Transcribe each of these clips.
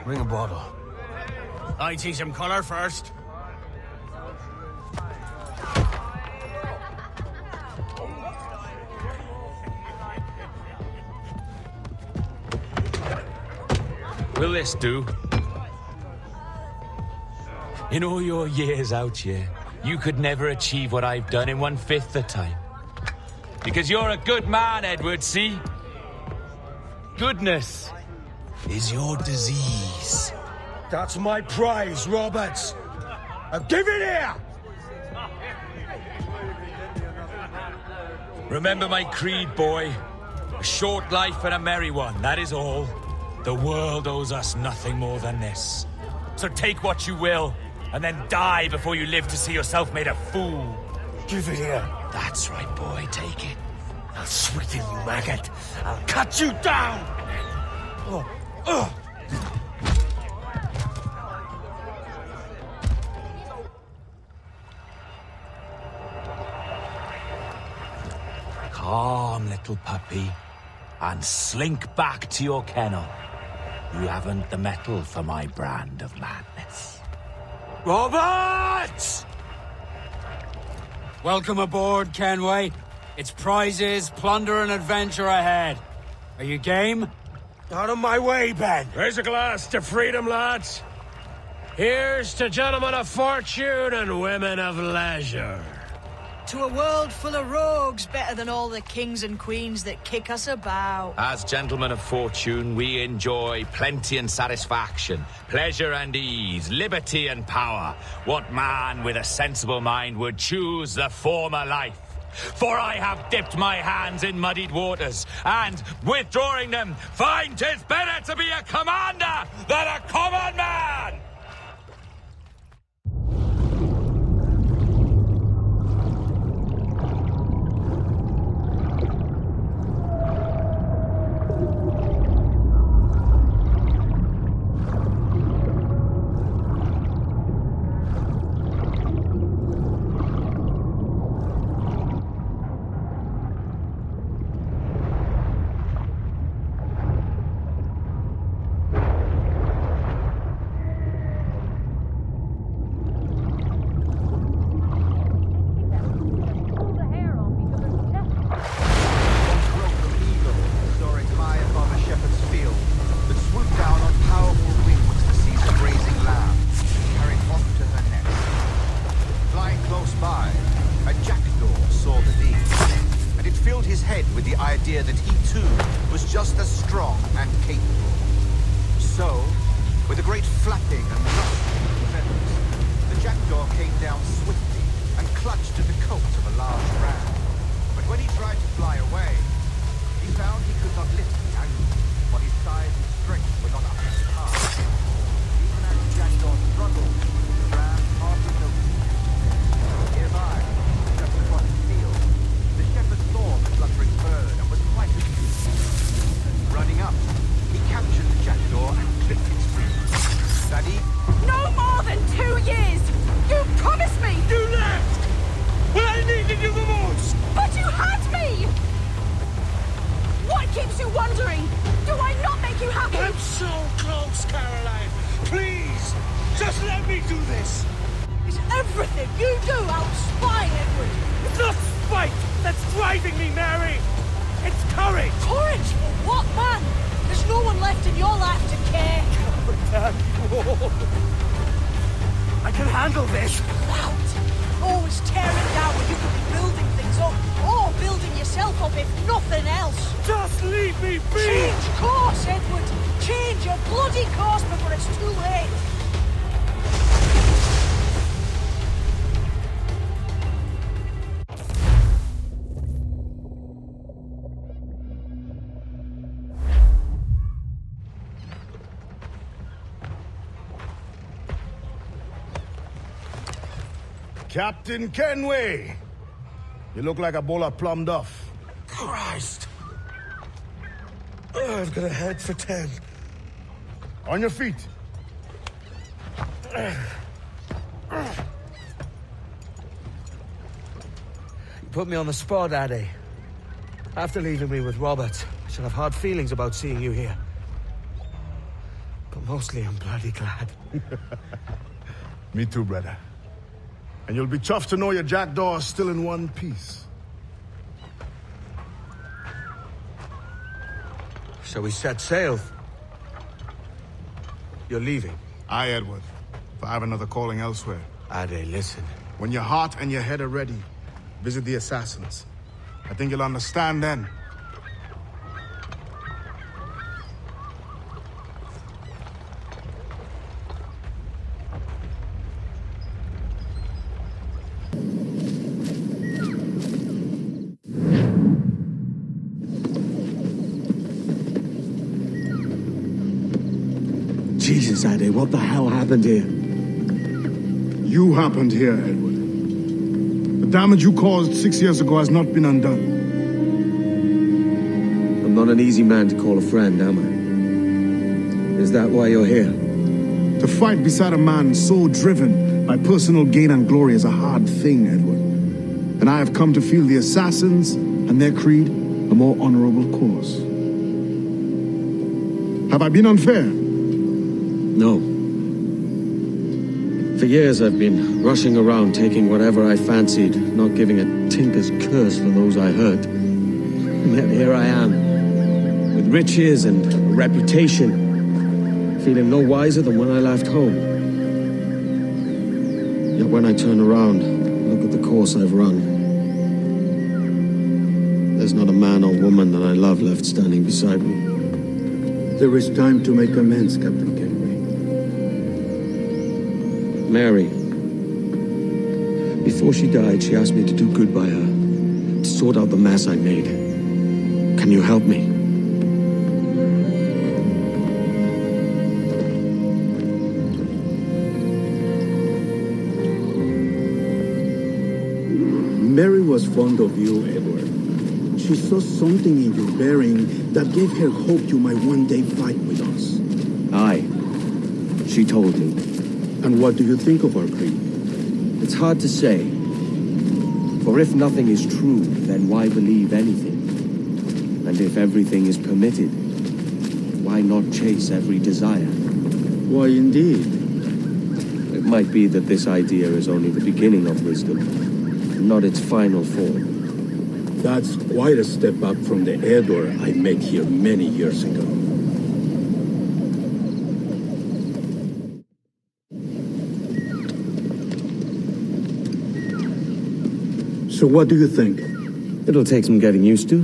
Bring a bottle. I'd see some colour first. Will this do? In all your years out here, you could never achieve what I've done in 1/5 the time. Because you're a good man, Edward, see? Goodness is your disease. That's my prize, Roberts. Now give it here! Remember my creed, boy. A short life and a merry one, that is all. The world owes us nothing more than this. So take what you will, and then die before you live to see yourself made a fool. Give it here. That's right, boy, take it. I'll sweeten you, maggot. I'll cut you down! Calm, little puppy, and slink back to your kennel. You haven't the mettle for my brand of madness. Roberts! Welcome aboard, Kenway. It's prizes, plunder, and adventure ahead. Are you game? Out of my way, Ben. Raise a glass to freedom, lads. Here's to gentlemen of fortune and women of leisure. To a world full of rogues, better than all the kings and queens that kick us about. As gentlemen of fortune, we enjoy plenty and satisfaction, pleasure and ease, liberty and power. What man with a sensible mind would choose the former life? For I have dipped my hands in muddied waters, and, withdrawing them, find 'tis better to be a commander than a common man! Captain Kenway! You look like a bowl of plum duff. Christ! I've got a head for 10. On your feet. You put me on the spot, Addy. After leaving me with Robert, I shall have hard feelings about seeing you here. But mostly I'm bloody glad. Me too, brother. And you'll be chuffed to know your jackdaw is still in one piece. So we set sail. You're leaving. Aye, Edward. If I have another calling elsewhere. Ade, listen. When your heart and your head are ready, visit the assassins. I think you'll understand then. Jesus, Ade, what the hell happened here? You happened here, Edward. The damage you caused 6 years ago has not been undone. I'm not an easy man to call a friend, am I? Is that why you're here? To fight beside a man so driven by personal gain and glory is a hard thing, Edward. And I have come to feel the assassins and their creed a more honorable cause. Have I been unfair? No. For years I've been rushing around taking whatever I fancied, not giving a tinker's curse for those I hurt. And yet here I am, with riches and a reputation, feeling no wiser than when I left home. Yet when I turn around, look at the course I've run. There's not a man or woman that I love left standing beside me. There is time to make amends, Captain Kenway. Mary. Before she died, she asked me to do good by her, to sort out the mess I made. Can you help me? Mary was fond of you, Edward. She saw something in your bearing that gave her hope you might one day fight with us. Aye. She told me. And what do you think of our creed? It's hard to say. For if nothing is true, then why believe anything? And if everything is permitted, why not chase every desire? Why, indeed. It might be that this idea is only the beginning of wisdom, not its final form. That's quite a step up from the Edward I met here many years ago. So what do you think? It'll take some getting used to.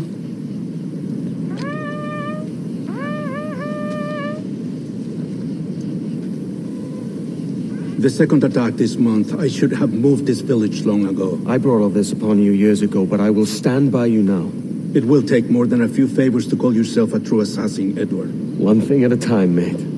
The second attack this month, I should have moved this village long ago. I brought all this upon you years ago, but I will stand by you now. It will take more than a few favors to call yourself a true assassin, Edward. One thing at a time, mate.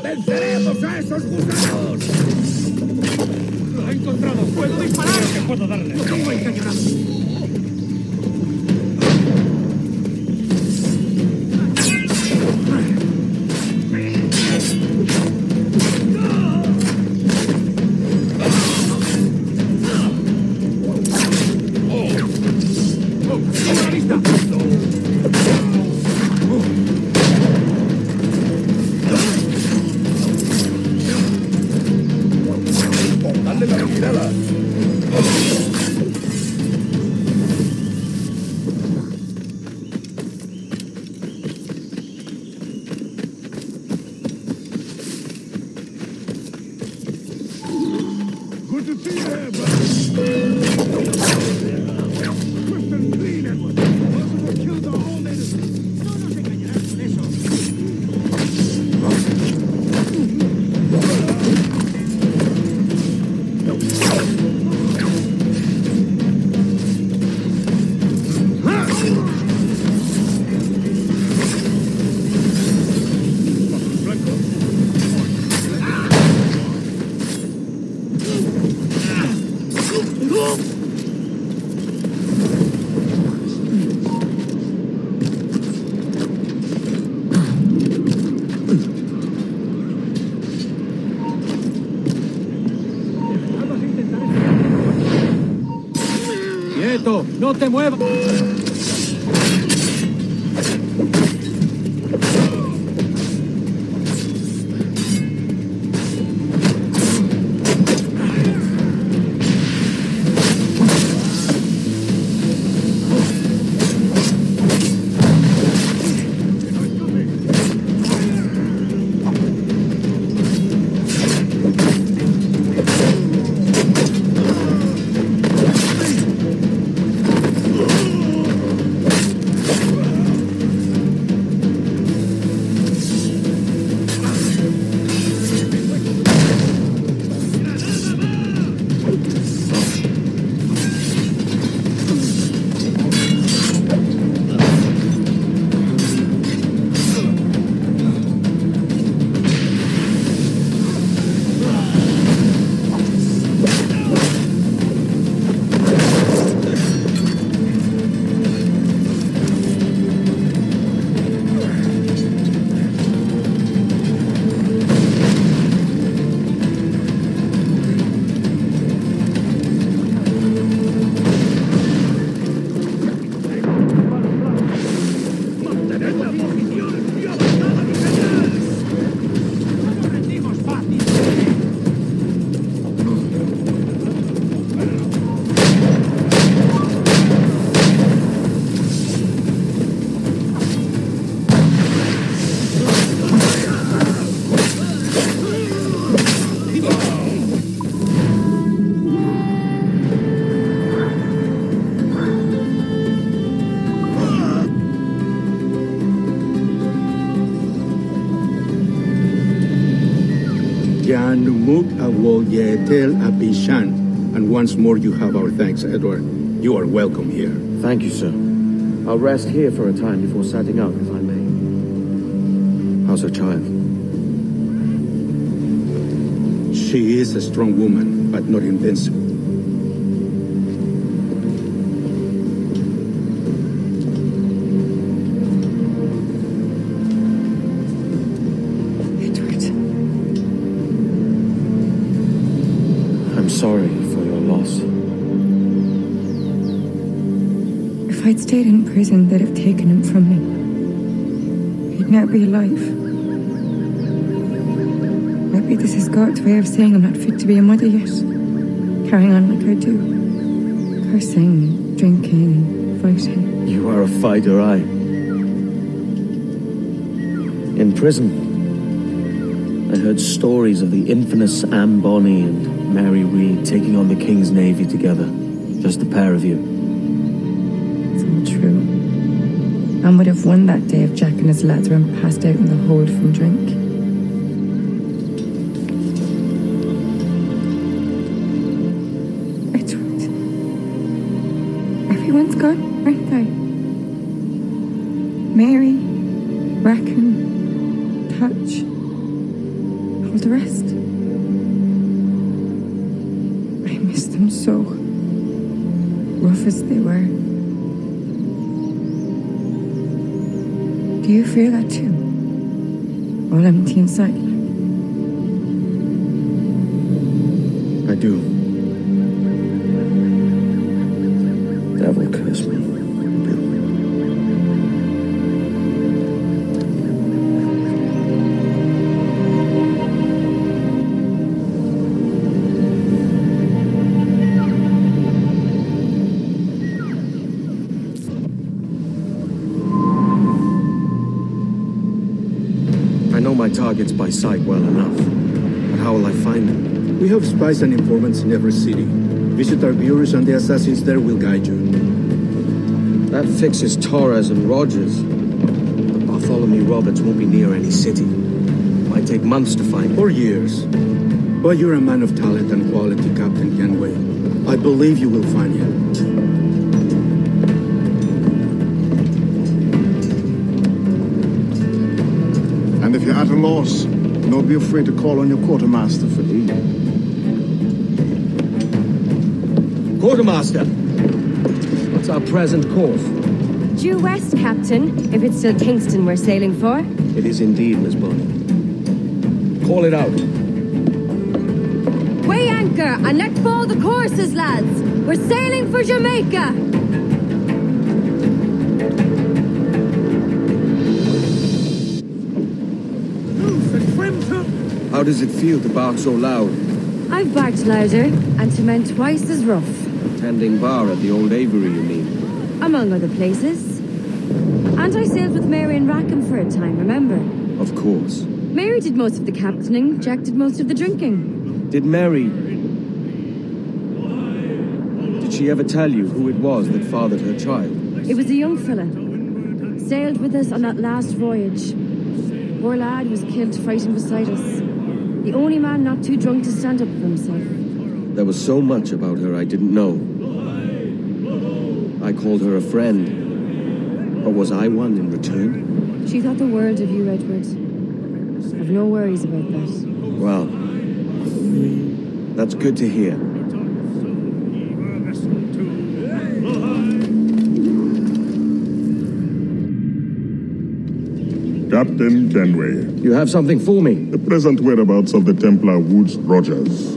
¡Venceremos a esos gusanos! ¡Lo he encontrado! ¡Puedo disparar! ¿Qué puedo darle? ¡Lo tengo encañonado! ¡No te muevas! And once more, you have our thanks, Edward. You are welcome here. Thank you, sir. I'll rest here for a time before setting out, if I may. How's her child? She is a strong woman, but not invincible. Sorry for your loss. If I'd stayed in prison, they'd have taken him from me. He'd now be alive. Maybe this is God's way of saying I'm not fit to be a mother yet. Carrying on like I do. Cursing, drinking, fighting. You are a fighter, aye. In prison, I heard stories of the infamous Anne Bonny and Mary Read taking on the King's Navy together. Just the pair of you. It's all true. Anne would have won that day if Jack and his lads were passed out in the hold from drink. Edward. Everyone's gone, aren't they? Mary, Raccoon, Touch, all the rest. Them so rough as they were. Do you feel that too? All empty inside? I do. Devil curse me. My targets by sight well enough, but how will I find them? We have spies and informants in every city. Visit our bureaus and the assassins there will guide you. That fixes Torres and Rogers. But Bartholomew Roberts won't be near any city. Might take months to find him. Or years. But you're a man of talent and quality, Captain Kenway. I believe you will find him. And if you're at a loss, don't be afraid to call on your quartermaster for aid. Quartermaster! What's our present course? Due west, Captain, if it's still Kingston we're sailing for. It is indeed, Miss Bonny. Call it out. Weigh anchor and let fall the courses, lads. We're sailing for Jamaica. How does it feel to bark so loud? I've barked louder and to men twice as rough. Tending bar at the old Aviary, you mean? Among other places. And I sailed with Mary and Rackham for a time, remember? Of course. Mary did most of the captaining, Jack did most of the drinking. Did Mary... Did she ever tell you who it was that fathered her child? It was a young fella. Sailed with us on that last voyage. Poor lad was killed fighting beside us. The only man not too drunk to stand up for himself. There was so much about her I didn't know. I called her a friend. But was I one in return? She thought the world of you, Edward. I've no worries about that. Well, that's good to hear. Captain Kenway. You have something for me? The present whereabouts of the Templar Woods Rogers.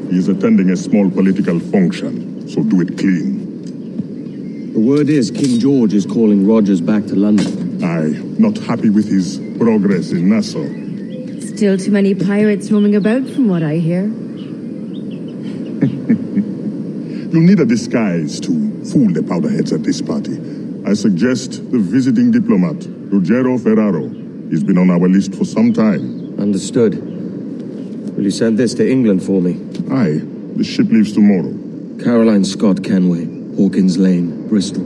He is attending a small political function, so do it clean. The word is King George is calling Rogers back to London. Aye, not happy with his progress in Nassau. Still too many pirates roaming about from what I hear. You'll need a disguise to fool the powderheads at this party. I suggest the visiting diplomat, Ruggiero Ferraro. He's been on our list for some time. Understood. Will you send this to England for me? Aye, the ship leaves tomorrow. Caroline Scott Kenway, Hawkins Lane, Bristol.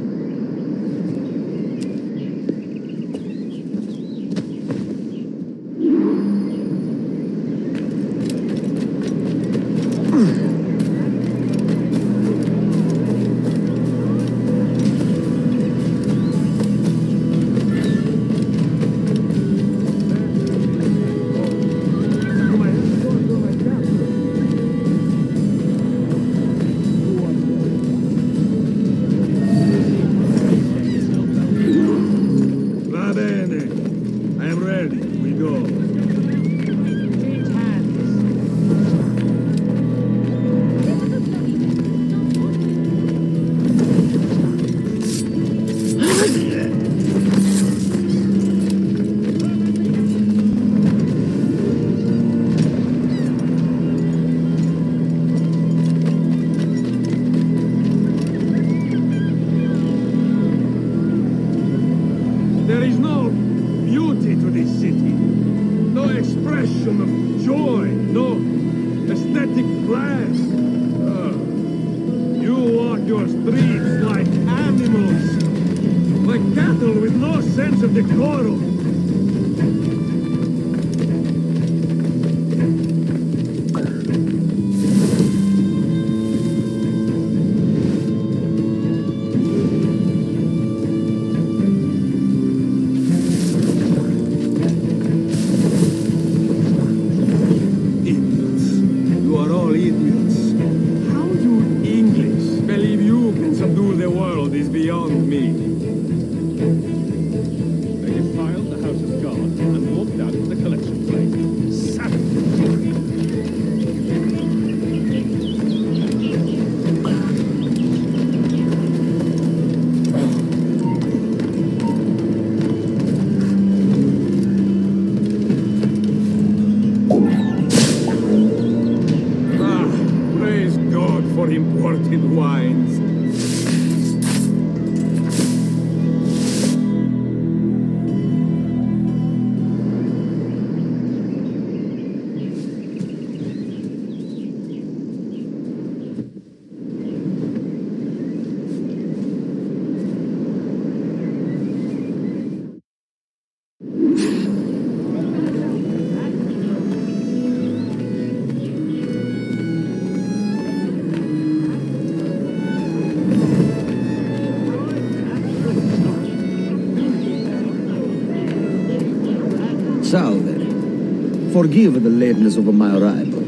Salve. Forgive the lateness of my arrival.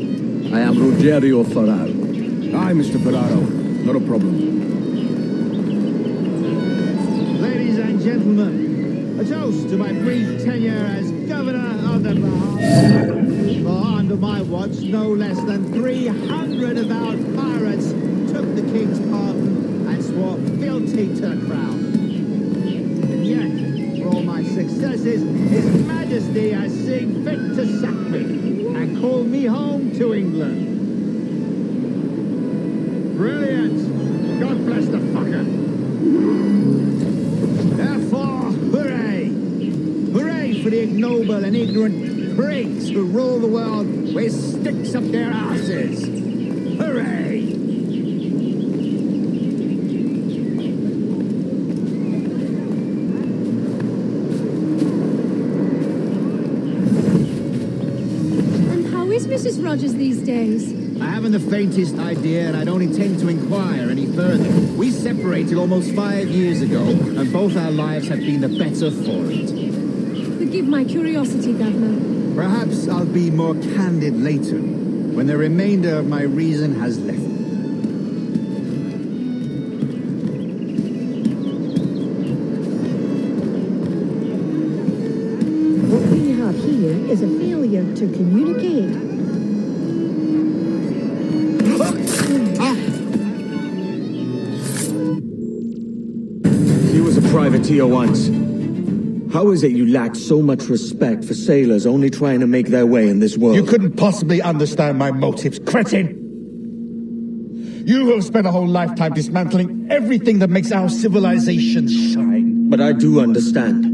I am Rogerio Ferraro. Hi, Mr. Ferraro. Not a problem. Ladies and gentlemen, a toast to my brief tenure as Governor of the Bahamas. For under my watch, no less than 300 avowed pirates took the King's pardon and swore fealty to the crown. And yet, for all my successes, His Majesty has seen fit to sack me and call me home to England. Brilliant! God bless the fucker! Therefore, hooray! Hooray for the ignoble and ignorant prigs who rule the world with sticks up their asses! Hooray! And how is Mrs. Rogers these days? I haven't the faintest idea, and I don't intend to inquire any further. We separated almost 5 years ago, and both our lives have been the better for it. Forgive my curiosity, Governor. Perhaps I'll be more candid later, when the remainder of my reason has left me. What we have here is a failure to communicate. He was a privateer once. How is it you lack so much respect for sailors only trying to make their way in this world? You couldn't possibly understand my motives, cretin! You have spent a whole lifetime dismantling everything that makes our civilization shine. But I do understand.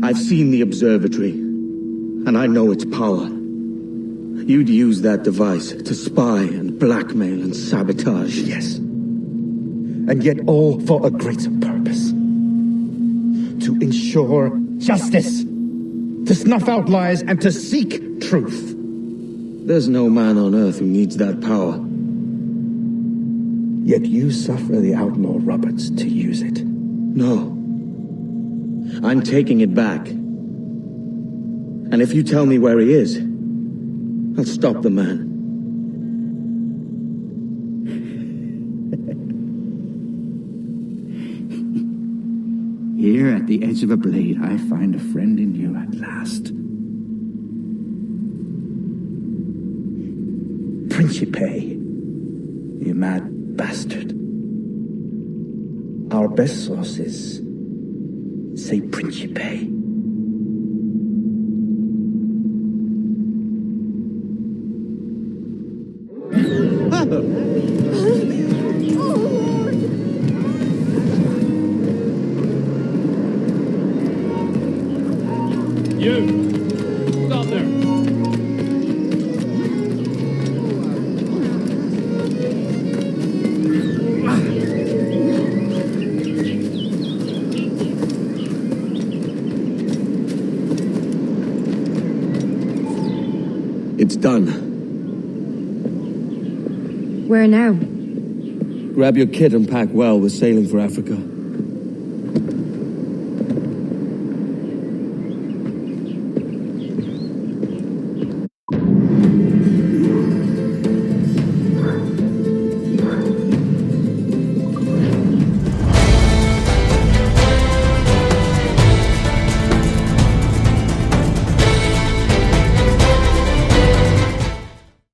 I've seen the observatory, and I know its power. You'd use that device to spy and blackmail and sabotage. Yes. And yet all for a greater purpose. To ensure justice, to snuff out lies, and to seek truth. There's no man on earth who needs that power. Yet you suffer the outlaw Roberts to use it. No. I'm taking it back. And if you tell me where he is, I'll stop the man. Here at the edge of a blade, I find a friend in you at last. Principe, you mad bastard. Our best sources say Principe. You! Stop there! It's done. Where now? Grab your kit and pack well. We're sailing for Africa.